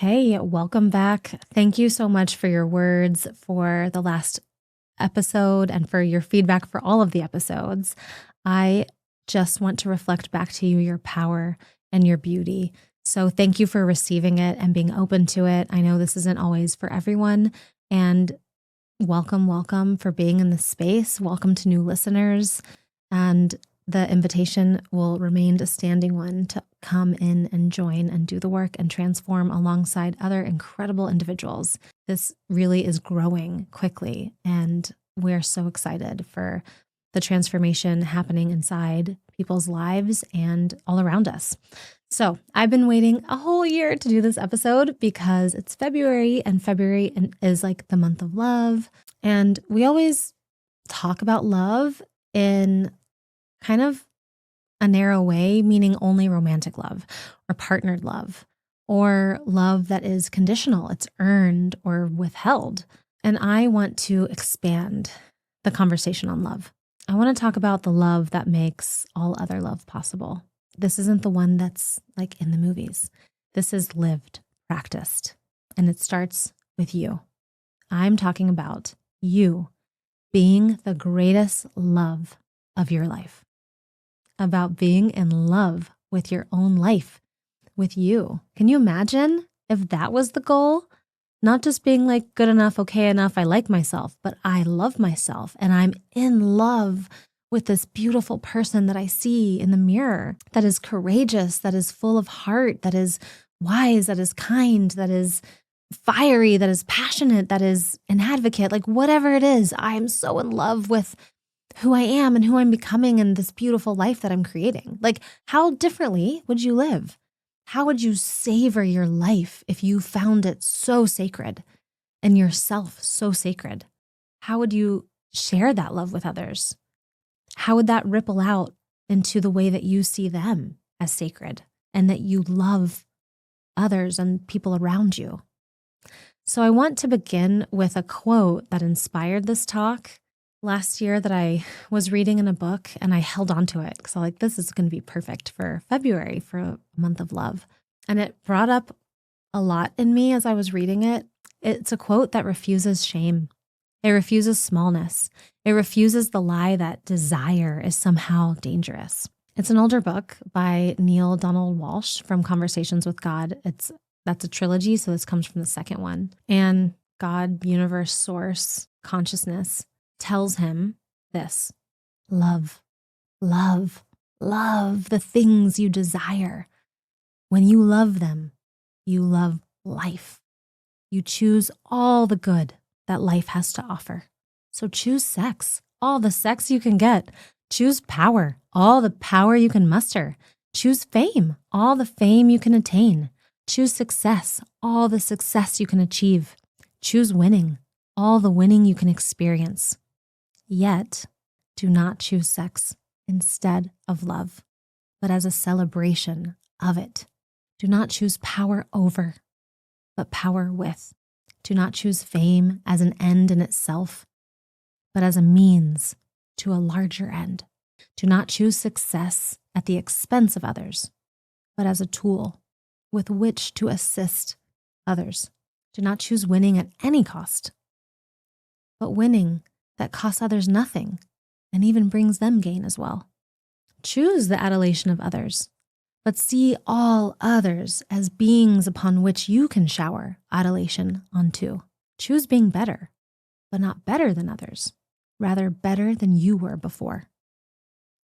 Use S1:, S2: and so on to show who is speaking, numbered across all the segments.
S1: Hey, welcome back. Thank you so much for your words for the last episode and for your feedback for all of the episodes. I just want to reflect back to you your power and your beauty. So thank you for receiving it and being open to it. I know this isn't always for everyone. And welcome for being in this space. Welcome to new listeners. And the invitation will remain a standing one to come in and join and do the work and transform alongside other incredible individuals. This really is growing quickly, and we're so excited for the transformation happening inside people's lives and all around us. So I've been waiting a whole year to do this episode because it's February, and February is like the month of love. And we always talk about love in kind of a narrow way, meaning only romantic love or partnered love or love that is conditional, it's earned or withheld. And I want to expand the conversation on love. I want to talk about the love that makes all other love possible. This isn't the one that's like in the movies. This is lived, practiced, and it starts with you. I'm talking about you being the greatest love of your life. About being in love with your own life, with you. Can you imagine if that was the goal? Not just being like good enough, okay enough, I like myself, but I love myself and I'm in love with this beautiful person that I see in the mirror, that is courageous, that is full of heart, that is wise, that is kind, that is fiery, that is passionate, that is an advocate, like whatever it is, I am so in love with who I am and who I'm becoming and this beautiful life that I'm creating. Like, how differently would you live? How would you savor your life if you found it so sacred and yourself so sacred? How would you share that love with others? How would that ripple out into the way that you see them as sacred and that you love others and people around you? So I want to begin with a quote that inspired this talk last year that I was reading in a book, and I held on to it because I'm like, this is going to be perfect for February, for a month of love. And it brought up a lot in me as I was reading it. It's a quote that refuses shame. It refuses smallness. It refuses the lie that desire is somehow dangerous. It's an older book by Neale Donald Walsch from Conversations with God. That's a trilogy, so this comes from the second one. And God, universe, source, consciousness tells him this: love, love, love the things you desire. When you love them, you love life. You choose all the good that life has to offer. So choose sex, all the sex you can get. Choose power, all the power you can muster. Choose fame, all the fame you can attain. Choose success, all the success you can achieve. Choose winning, all the winning you can experience. Yet, do not choose sex instead of love, but as a celebration of it. Do not choose power over, but power with. Do not choose fame as an end in itself, but as a means to a larger end. Do not choose success at the expense of others, but as a tool with which to assist others. Do not choose winning at any cost, but winning that costs others nothing and even brings them gain as well. Choose the adulation of others, but see all others as beings upon which you can shower adulation onto. Choose being better, but not better than others, rather better than you were before.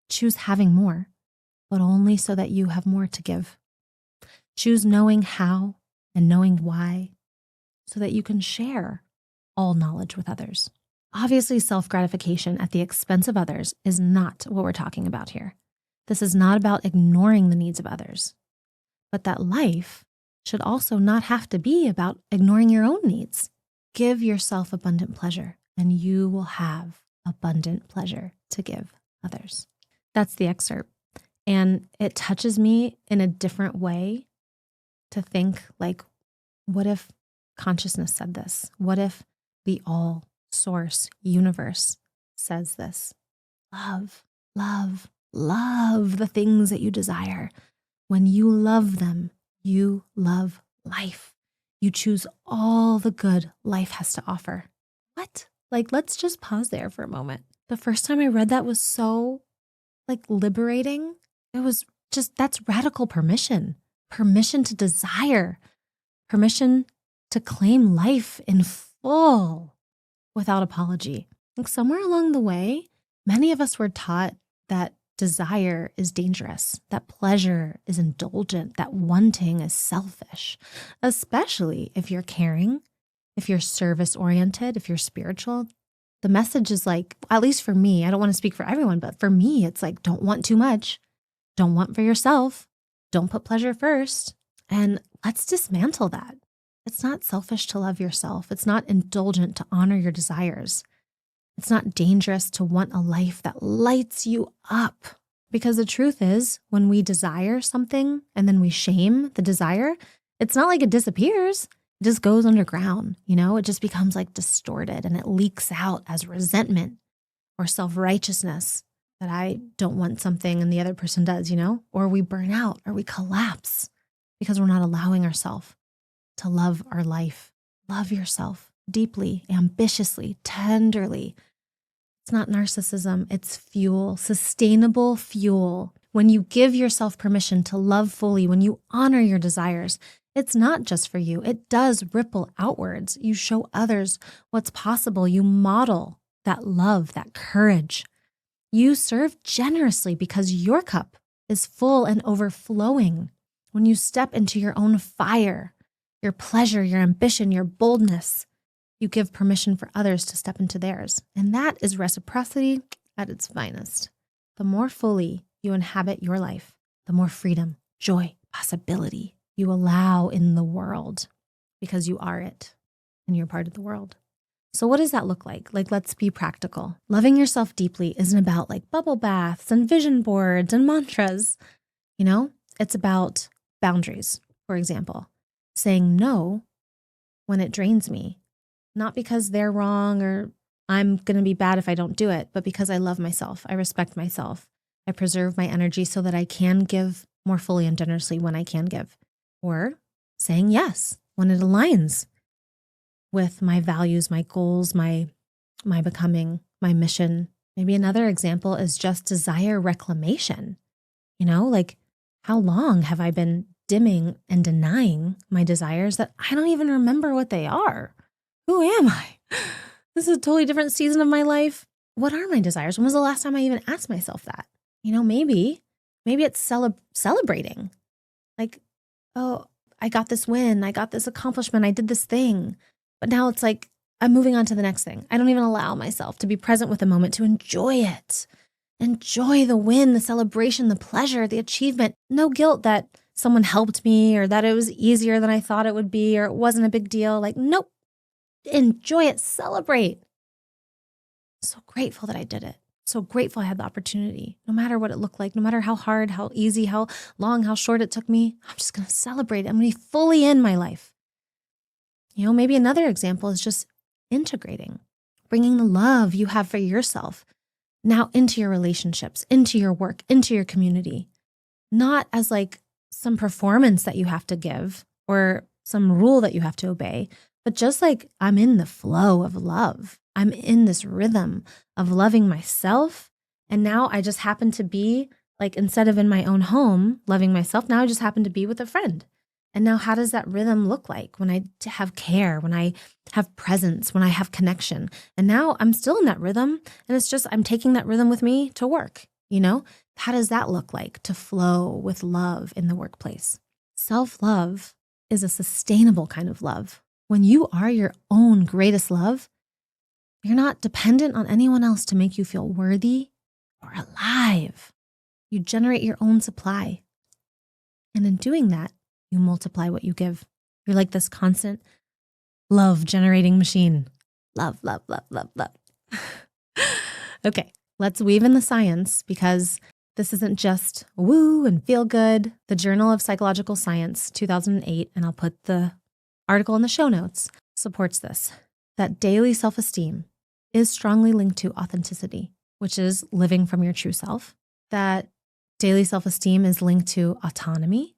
S1: Choose having more, but only so that you have more to give. Choose knowing how and knowing why, so that you can share all knowledge with others. Obviously, self-gratification at the expense of others is not what we're talking about here. This is not about ignoring the needs of others, but that life should also not have to be about ignoring your own needs. Give yourself abundant pleasure, and you will have abundant pleasure to give others. That's the excerpt. And it touches me in a different way to think, like, what if consciousness said this? What if the all source universe says this? Love, love, love the things that you desire. When you love them, you love life. You choose all the good life has to offer. What? Like, let's just pause there for a moment. The first time I read that was so liberating. It was just, that's radical permission. Permission to desire. Permission to claim life in full without apology. Like somewhere along the way, many of us were taught that desire is dangerous, that pleasure is indulgent, that wanting is selfish, especially if you're caring, if you're service-oriented, if you're spiritual. The message is like, at least for me, I don't want to speak for everyone, but for me, it's like, don't want too much. Don't want for yourself. Don't put pleasure first. And let's dismantle that. It's not selfish to love yourself. It's not indulgent to honor your desires. It's not dangerous to want a life that lights you up. Because the truth is, when we desire something and then we shame the desire, it's not like it disappears. It just goes underground, It just becomes distorted and it leaks out as resentment or self-righteousness that I don't want something and the other person does, Or we burn out or we collapse because we're not allowing ourselves to love our life. Love yourself deeply, ambitiously, tenderly. It's not narcissism, it's fuel, sustainable fuel. When you give yourself permission to love fully, when you honor your desires, it's not just for you. It does ripple outwards. You show others what's possible. You model that love, that courage. You serve generously because your cup is full and overflowing. When you step into your own fire, your pleasure, your ambition, your boldness, you give permission for others to step into theirs. And that is reciprocity at its finest. The more fully you inhabit your life, the more freedom, joy, possibility you allow in the world because you are it and you're part of the world. So what does that look like? Let's be practical. Loving yourself deeply isn't about bubble baths and vision boards and mantras. It's about boundaries, for example. Saying no when it drains me, not because they're wrong or I'm going to be bad if I don't do it, but because I love myself. I respect myself. I preserve my energy so that I can give more fully and generously when I can give. Or saying yes when it aligns with my values, my goals, my becoming, my mission. Maybe another example is just desire reclamation. How long have I been dimming and denying my desires that I don't even remember what they are? Who am I? This is a totally different season of my life. What are my desires? When was the last time I even asked myself that? Maybe it's celebrating. Oh, I got this win. I got this accomplishment. I did this thing. But now it's I'm moving on to the next thing. I don't even allow myself to be present with the moment, to enjoy it. Enjoy the win, the celebration, the pleasure, the achievement. No guilt that someone helped me or that it was easier than I thought it would be or it wasn't a big deal. Nope. Enjoy it. Celebrate. So grateful that I did it. So grateful I had the opportunity, no matter what it looked like, no matter how hard, how easy, how long, how short it took me. I'm just going to celebrate it. I'm going to be fully in my life. Maybe another example is just integrating, bringing the love you have for yourself now into your relationships, into your work, into your community, not as some performance that you have to give or some rule that you have to obey, but just I'm in the flow of love. I'm in this rhythm of loving myself. And now I just happen to be instead of in my own home, loving myself, now I just happen to be with a friend. And now how does that rhythm look like when I have care, when I have presence, when I have connection? And now I'm still in that rhythm. And it's just, I'm taking that rhythm with me to work. How does that look like to flow with love in the workplace? Self-love is a sustainable kind of love. When you are your own greatest love, you're not dependent on anyone else to make you feel worthy or alive. You generate your own supply. And in doing that, you multiply what you give. You're like this constant love generating machine. Love, love, love, love, love. Okay, let's weave in the science because this isn't just woo and feel good. The Journal of Psychological Science, 2008, and I'll put the article in the show notes, supports this, that daily self-esteem is strongly linked to authenticity, which is living from your true self. That daily self-esteem is linked to autonomy.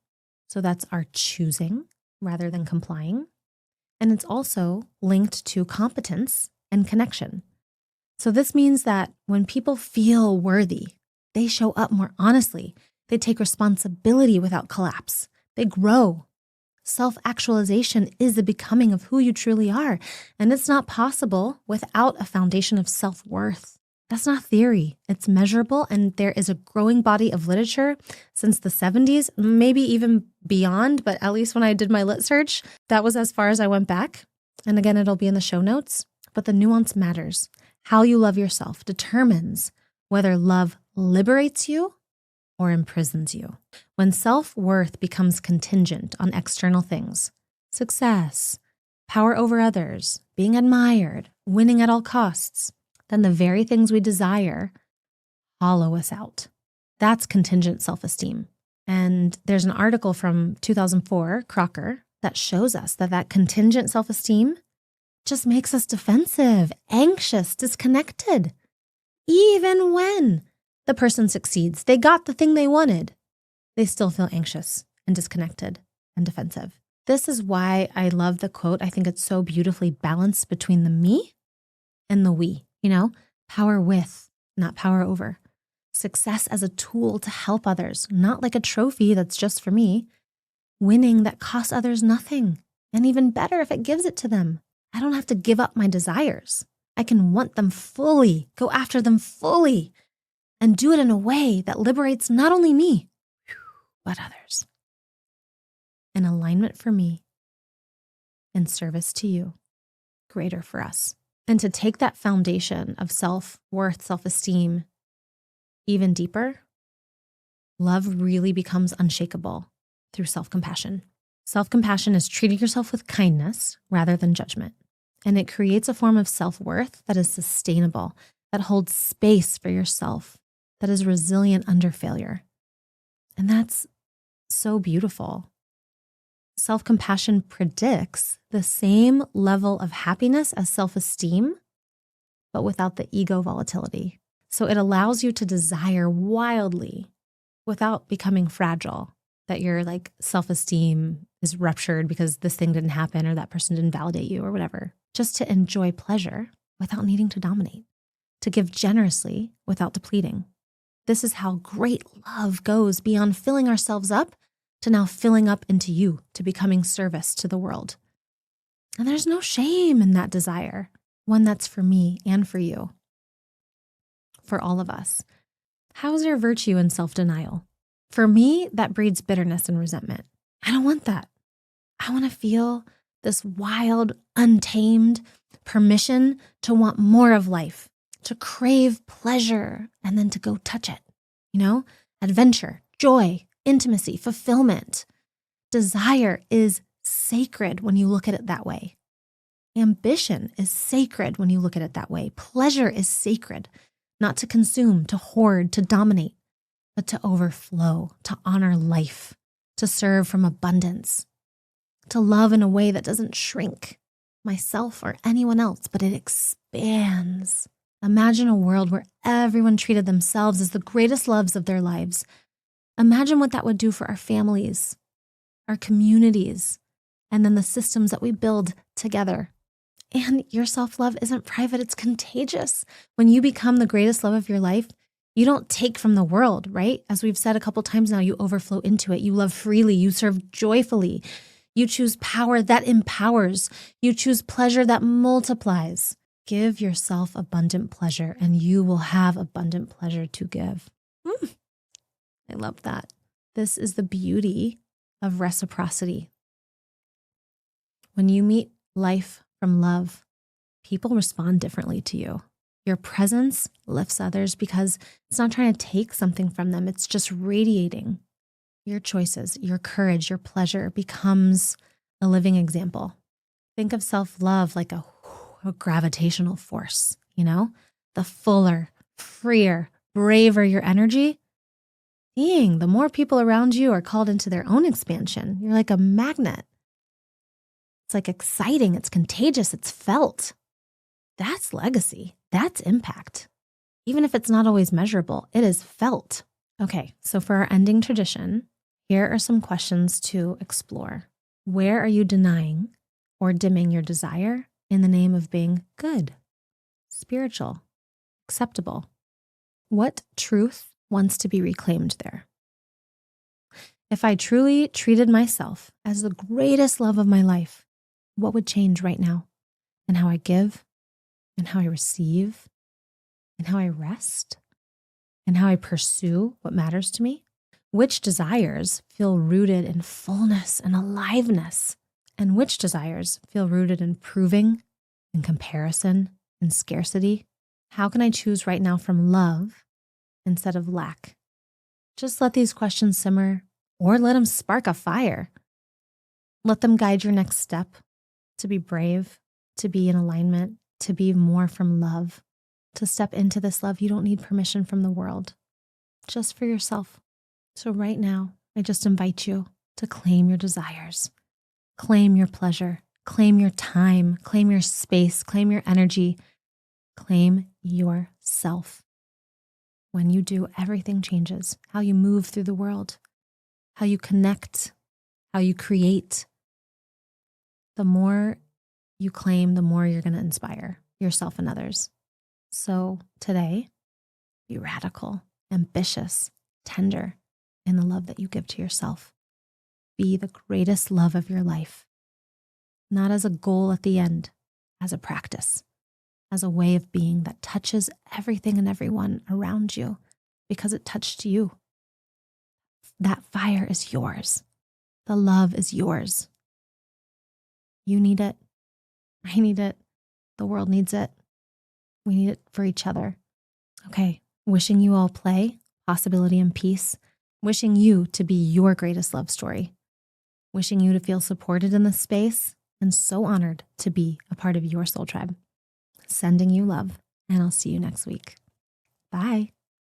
S1: So that's our choosing rather than complying. And it's also linked to competence and connection. So this means that when people feel worthy, they show up more honestly. They take responsibility without collapse. They grow. Self-actualization is the becoming of who you truly are. And it's not possible without a foundation of self-worth. That's not theory. It's measurable. And there is a growing body of literature since the 70s, maybe even beyond. But at least when I did my lit search, that was as far as I went back. And again, it'll be in the show notes. But the nuance matters. How you love yourself determines whether love liberates you or imprisons you. When self-worth becomes contingent on external things, success, power over others, being admired, winning at all costs, then the very things we desire hollow us out. That's contingent self-esteem. And there's an article from 2004, Crocker, that shows us that contingent self-esteem just makes us defensive, anxious, disconnected. Even when the person succeeds, they got the thing they wanted, they still feel anxious and disconnected and defensive. This is why I love the quote. I think it's so beautifully balanced between the me and the we, power with, not power over. Success as a tool to help others, not like a trophy that's just for me. Winning that costs others nothing. And even better if it gives it to them. I don't have to give up my desires. I can want them fully, go after them fully, and do it in a way that liberates not only me, but others. In alignment for me, in service to you, greater for us. And to take that foundation of self-worth, self-esteem even deeper, love really becomes unshakable through self-compassion. Self-compassion is treating yourself with kindness rather than judgment. And it creates a form of self-worth that is sustainable, that holds space for yourself, that is resilient under failure. And that's so beautiful. Self-compassion predicts the same level of happiness as self-esteem, but without the ego volatility. So it allows you to desire wildly without becoming fragile, that your self-esteem is ruptured because this thing didn't happen or that person didn't validate you or whatever. Just to enjoy pleasure without needing to dominate, to give generously without depleting. This is how great love goes beyond filling ourselves up to now filling up into you, to becoming service to the world. And there's no shame in that desire, one that's for me and for you, for all of us. How's there virtue in self-denial? For me, that breeds bitterness and resentment. I don't want that. I want to feel this wild, untamed permission to want more of life, to crave pleasure, and then to go touch it. Adventure, joy, intimacy, fulfillment. Desire is sacred when you look at it that way. Ambition is sacred when you look at it that way. Pleasure is sacred, not to consume, to hoard, to dominate, but to overflow, to honor life, to serve from abundance, to love in a way that doesn't shrink myself or anyone else, but it expands. Imagine a world where everyone treated themselves as the greatest loves of their lives. Imagine what that would do for our families, our communities, and then the systems that we build together. And your self-love isn't private, it's contagious. When you become the greatest love of your life, you don't take from the world, right? As we've said a couple times now, you overflow into it. You love freely, you serve joyfully. You choose power that empowers. You choose pleasure that multiplies. Give yourself abundant pleasure and you will have abundant pleasure to give. I love that. This is the beauty of reciprocity. When you meet life from love, people respond differently to you. Your presence lifts others because it's not trying to take something from them. It's just radiating. Your choices, your courage, your pleasure becomes a living example. Think of self-love like a gravitational force, The fuller, freer, braver your energy, the more people around you are called into their own expansion. You're like a magnet. It's exciting, it's contagious, it's felt. That's legacy, that's impact. Even if it's not always measurable, it is felt. Okay, so for our ending tradition, here are some questions to explore. Where are you denying or dimming your desire in the name of being good, spiritual, acceptable? What truth wants to be reclaimed there? If I truly treated myself as the greatest love of my life, what would change right now in how I give, and how I receive, and how I rest, and how I pursue what matters to me? Which desires feel rooted in fullness and aliveness? And which desires feel rooted in proving and comparison and scarcity? How can I choose right now from love instead of lack? Just let these questions simmer, or let them spark a fire. Let them guide your next step to be brave, to be in alignment, to be more from love. To step into this love, you don't need permission from the world, just for yourself. So right now, I just invite you to claim your desires, claim your pleasure, claim your time, claim your space, claim your energy, claim yourself. When you do, everything changes. How you move through the world, how you connect, how you create. The more you claim, the more you're going to inspire yourself and others. So today, be radical, ambitious, tender in the love that you give to yourself. Be the greatest love of your life, not as a goal at the end, as a practice, as a way of being that touches everything and everyone around you because it touched you. That fire is yours. The love is yours. You need it. I need it. The world needs it. We need it for each other. Okay, wishing you all play, possibility, and peace. Wishing you to be your greatest love story. Wishing you to feel supported in this space and so honored to be a part of your soul tribe. Sending you love, and I'll see you next week. Bye.